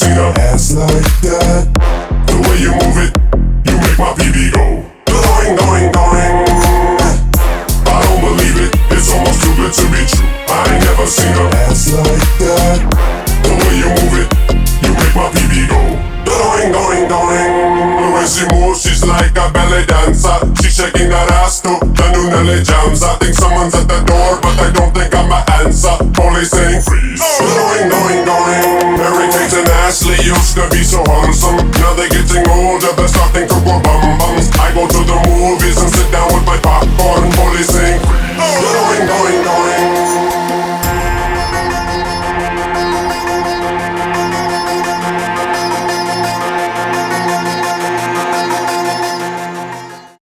seen a ass like that. The way you move it, you make my PB go going, going, going. I don't believe it, it's almost too good to be true. I ain't never seen a ass like that. The way you move it, you make my PB go going, going, going. When she moves, she's like a belly dancer. She's shaking that ass to the new Nelly jams. I think someone's at the door, but I don't think I'm an answer. Police saying freeze. Going, going, going. Mary Kate and Ashley used to be so wholesome. Now they're getting older, they're starting